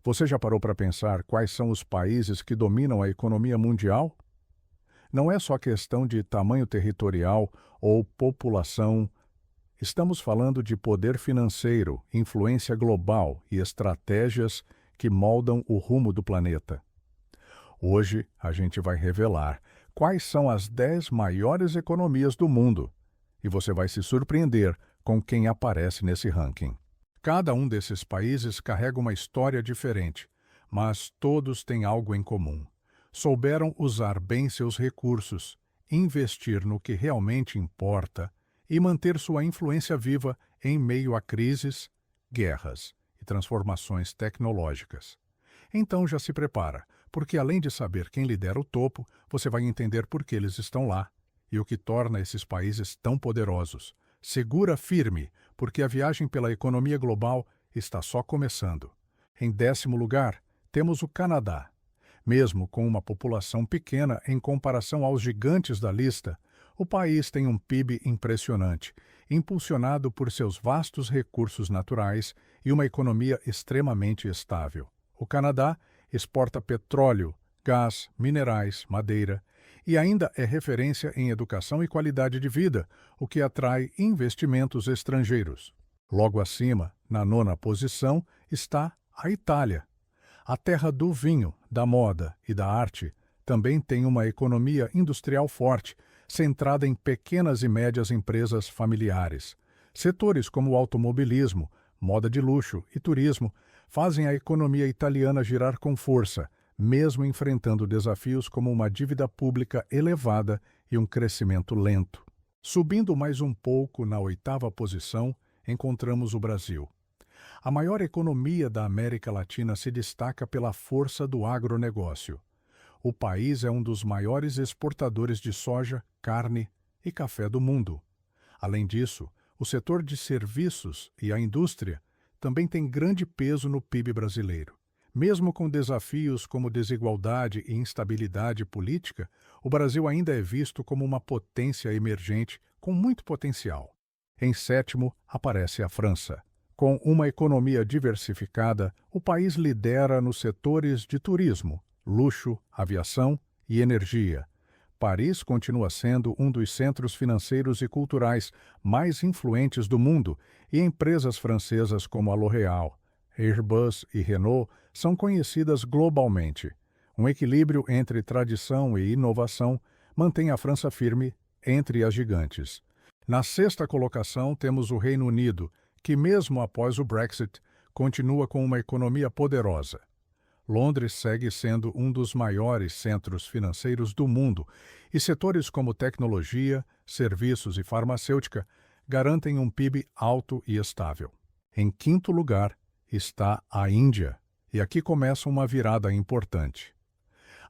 Você já parou para pensar quais são os países que dominam a economia mundial? Não é só questão de tamanho territorial ou população. Estamos falando de poder financeiro, influência global e estratégias que moldam o rumo do planeta. Hoje, a gente vai revelar quais são as 10 maiores economias do mundo e você vai se surpreender com quem aparece nesse ranking. Cada um desses países carrega uma história diferente, mas todos têm algo em comum. Souberam usar bem seus recursos, investir no que realmente importa e manter sua influência viva em meio a crises, guerras e transformações tecnológicas. Então já se prepara, porque além de saber quem lidera o topo, você vai entender por que eles estão lá e o que torna esses países tão poderosos. Segura firme, porque a viagem pela economia global está só começando. Em 10º lugar, temos o Canadá. Mesmo com uma população pequena em comparação aos gigantes da lista, o país tem um PIB impressionante, impulsionado por seus vastos recursos naturais e uma economia extremamente estável. O Canadá exporta petróleo, gás, minerais, madeira e ainda é referência em educação e qualidade de vida, o que atrai investimentos estrangeiros. Logo acima, na 9ª posição, está a Itália. A terra do vinho, da moda e da arte também tem uma economia industrial forte, centrada em pequenas e médias empresas familiares. Setores como o automobilismo, moda de luxo e turismo fazem a economia italiana girar com força, mesmo enfrentando desafios como uma dívida pública elevada e um crescimento lento. Subindo mais um pouco na 8ª posição, encontramos o Brasil. A maior economia da América Latina se destaca pela força do agronegócio. O país é um dos maiores exportadores de soja, carne e café do mundo. Além disso, o setor de serviços e a indústria também tem grande peso no PIB brasileiro. Mesmo com desafios como desigualdade e instabilidade política, o Brasil ainda é visto como uma potência emergente com muito potencial. Em 7º, aparece a França. Com uma economia diversificada, o país lidera nos setores de turismo, luxo, aviação e energia. Paris continua sendo um dos centros financeiros e culturais mais influentes do mundo e empresas francesas como a L'Oréal, Airbus e Renault são conhecidas globalmente. Um equilíbrio entre tradição e inovação mantém a França firme entre as gigantes. Na 6ª colocação temos o Reino Unido, que mesmo após o Brexit, continua com uma economia poderosa. Londres segue sendo um dos maiores centros financeiros do mundo e setores como tecnologia, serviços e farmacêutica garantem um PIB alto e estável. Em 5º lugar está a Índia, e aqui começa uma virada importante.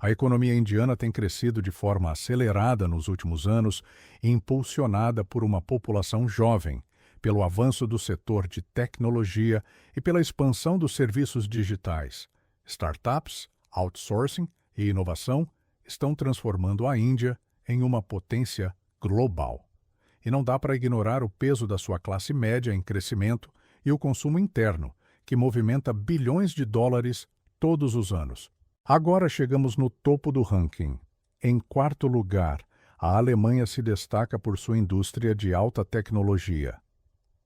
A economia indiana tem crescido de forma acelerada nos últimos anos, impulsionada por uma população jovem, pelo avanço do setor de tecnologia e pela expansão dos serviços digitais. Startups, outsourcing e inovação estão transformando a Índia em uma potência global. E não dá para ignorar o peso da sua classe média em crescimento e o consumo interno, que movimenta bilhões de dólares todos os anos. Agora chegamos no topo do ranking. Em 4º lugar, a Alemanha se destaca por sua indústria de alta tecnologia.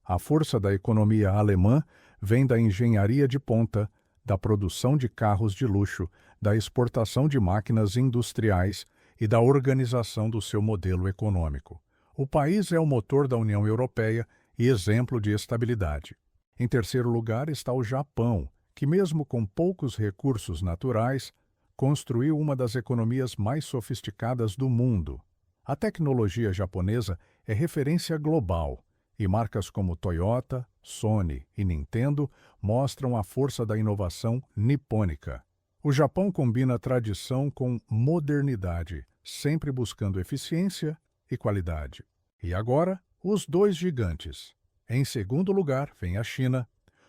A força da economia alemã vem da engenharia de ponta, da produção de carros de luxo, da exportação de máquinas industriais e da organização do seu modelo econômico. O país é o motor da União Europeia e exemplo de estabilidade. Em 3º lugar está o Japão, que mesmo com poucos recursos naturais, construiu uma das economias mais sofisticadas do mundo. A tecnologia japonesa é referência global, e marcas como Toyota, Sony e Nintendo mostram a força da inovação nipônica. O Japão combina tradição com modernidade, sempre buscando eficiência e qualidade. E agora, os dois gigantes. Em 2º lugar, vem a China.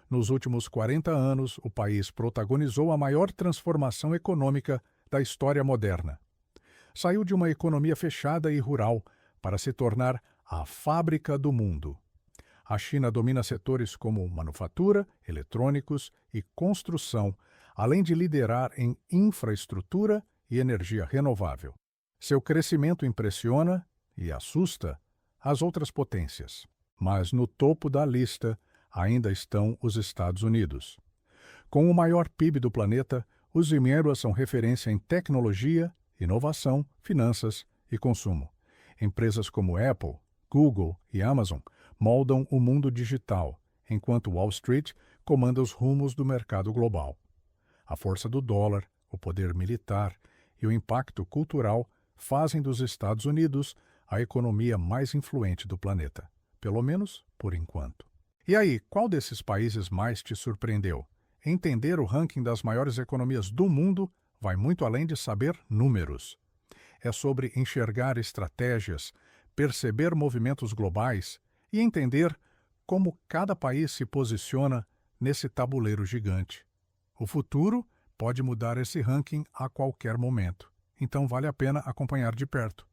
Nos últimos 40 anos, o país protagonizou a maior transformação econômica da história moderna. Saiu de uma economia fechada e rural para se tornar a fábrica do mundo. A China domina setores como manufatura, eletrônicos e construção, além de liderar em infraestrutura e energia renovável. Seu crescimento impressiona e assusta as outras potências. Mas no topo da lista ainda estão os Estados Unidos. Com o maior PIB do planeta, os mineiros são referência em tecnologia, inovação, finanças e consumo. Empresas como Apple, Google e Amazon moldam o mundo digital, enquanto Wall Street comanda os rumos do mercado global. A força do dólar, o poder militar e o impacto cultural fazem dos Estados Unidos a economia mais influente do planeta, pelo menos por enquanto. E aí, qual desses países mais te surpreendeu? Entender o ranking das maiores economias do mundo vai muito além de saber números. É sobre enxergar estratégias, perceber movimentos globais e entender como cada país se posiciona nesse tabuleiro gigante. O futuro pode mudar esse ranking a qualquer momento, então vale a pena acompanhar de perto.